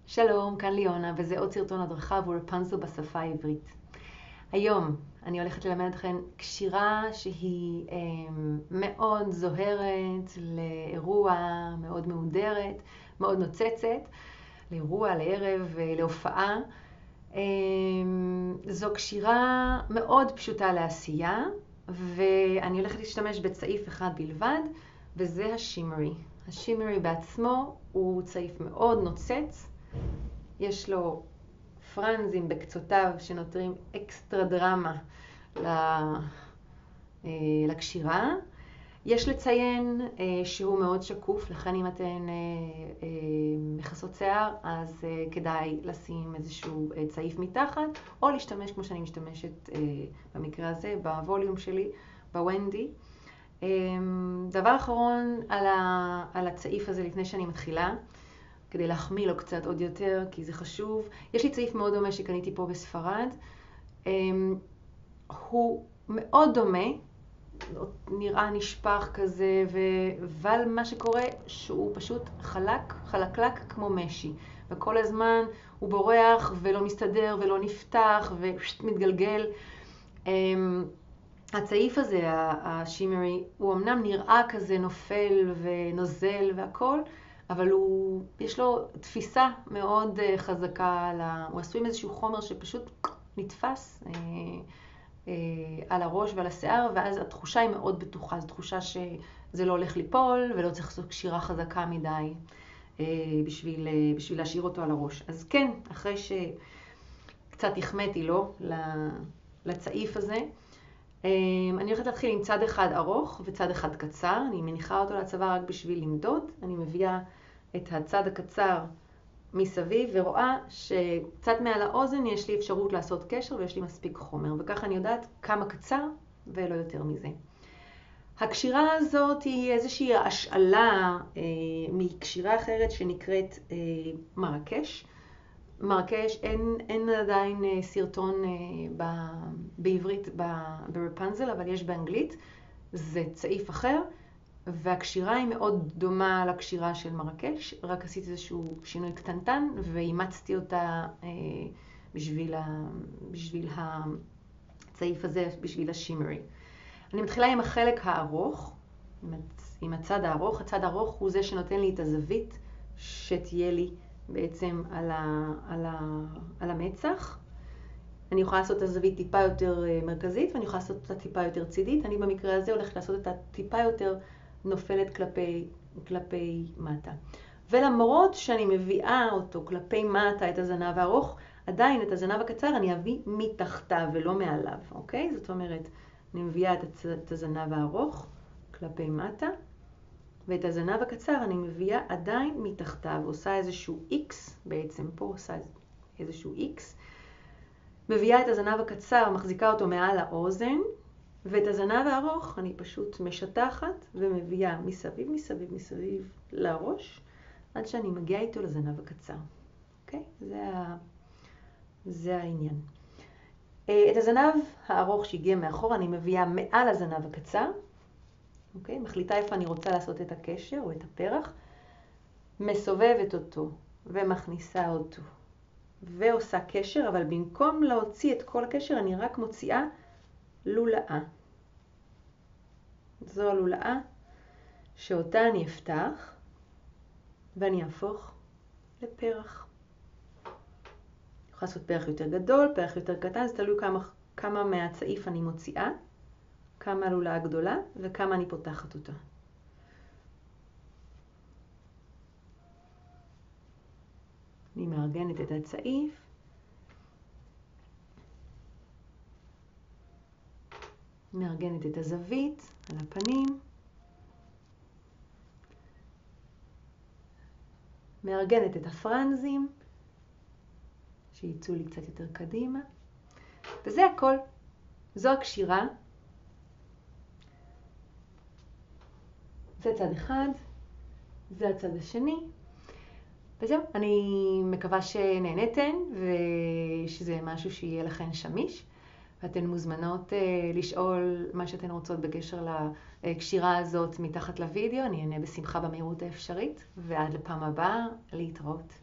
שלום, כאן ליאונה, וזה עוד סרטון הדרכה עבור רפנזל בשפה העברית. היום אני הולכת ללמד אתכם קשירה שהיא מאוד זוהרת לאירוע, מאוד מהודרת, מאוד נוצצת, לאירוע, לערב, להופעה. זו קשירה מאוד פשוטה לעשייה, ואני הולכת להשתמש בצעיף אחד בלבד, וזה השימרי. השימרי בעצמו הוא צעיף מאוד נוצץ, יש לו פרנזים בקצותיו שנותרים אקסטרה דרמה לקשירה. יש לציין שהוא מאוד שקוף, לכן אם אתן מכסות שיער, אז כדאי לשים איזשהו צעיף מתחת, או להשתמש כמו שאני משתמשת במקרה הזה, בווליום שלי, בוונדי. דבר אחרון על הצעיף הזה לפני שאני מתחילה, כדי להחמיא לו קצת עוד יותר, כי זה חשוב. יש לי צעיף מאוד דומה שקניתי פה בספרד. הוא מאוד דומה, נראה נשפח כזה, אבל מה שקורה שהוא פשוט חלקלק כמו משי. וכל הזמן הוא בורח ולא מסתדר ולא נפתח ומתגלגל. הצעיף הזה, השימרי, הוא אמנם נראה כזה נופל ונוזל והכל, אבל יש לו תפיסה מאוד חזקה, הוא עשוי עם איזשהו חומר שפשוט נתפס על הראש ועל השיער, ואז התחושה היא מאוד בטוחה, זו תחושה שזה לא הולך ליפול ולא צריך לעשות קשירה חזקה מדי בשביל להשאיר אותו על הראש. אז כן, אחרי שקצת החמאתי לו לצעיף הזה, אני הולכת להתחיל עם צד אחד ארוך וצד אחד קצר. אני מניחה אותו לצבא רק בשביל למדוד. אני מביאה את הצד הקצר מסביב ורואה שקצת מעל האוזן יש לי אפשרות לעשות קשר ויש לי מספיק חומר, וככה אני יודעת כמה קצר ולא יותר מזה. הקשירה הזאת היא איזושהי השאלה מקשירה אחרת שנקראת מרקש. מרקש, אין עדיין סרטון בעברית ברפנזל, אבל יש באנגלית. זה צעיף אחר, והקשירה היא מאוד דומה לקשירה של מרקש, רק עשיתי איזשהו שינוי קטנטן ואימצתי אותה בשביל הצעיף הזה, בשביל השימרי. אני מתחילה עם החלק הארוך, עם הצד הארוך. הצד הארוך הוא זה שנותן לי את הזווית שתהיה לי בעצם על המצח. אני יכולה לעשות את הזווית טיפה יותר מרכזית, ואני יכולה לעשות אותה טיפה יותר צידית. אני במקרה הזה הולכת לעשות אותה טיפה יותר נופלת כלפי מטה. ולמרות שאני מביאה אותו כלפי מטה, את הזנב הארוך, עדיין את הזנב הקצר אני אביא מתחתיו ולא מעליו, אוקיי? זאת אומרת, אני מביאה את הזנב הארוך כלפי מטה, ואת הזנב הקצר אני מביאה עדיין מתחתיו, עושה איזשהו X, בעצם פה עושה איזשהו X, מביאה את הזנב הקצר, מחזיקה אותו מעל האוזן, ואת הזנב הארוך אני פשוט משטחת ומביאה מסביב, מסביב, מסביב לראש, עד שאני מגיעה איתו לזנב הקצר. אוקיי? זה העניין. את הזנב הארוך שהגיע מאחור אני מביאה מעל הזנב הקצר, אוקיי? מחליטה איפה אני רוצה לעשות את הקשר או את הפרח, מסובבת אותו ומכניסה אותו ועושה קשר, אבל במקום להוציא את כל הקשר אני רק מוציאה לולאה. זו הלולאה שאותה אני אפתח ואני אהפוך לפרח. אני יכולה לעשות פרח יותר גדול, פרח יותר קטן, זה תלוי כמה מהצעיף אני מוציאה, כמה הלולאה גדולה וכמה אני פותחת אותה. אני מארגנת את הצעיף. מארגנת את הזווית על הפנים. מארגנת את הפרנזים, שיצאו לי קצת יותר קדימה. וזה הכל. זו הקשירה. זה צד אחד, זה הצד השני. וזהו, אני מקווה שנהנתן ושזה משהו שיהיה לכן שמיש. ואתן מוזמנות לשאול מה שאתן רוצות בקשר לקשירה הזאת מתחת לוידאו. אני אענה בשמחה במהירות האפשרית, ועד לפעם הבאה, להתראות.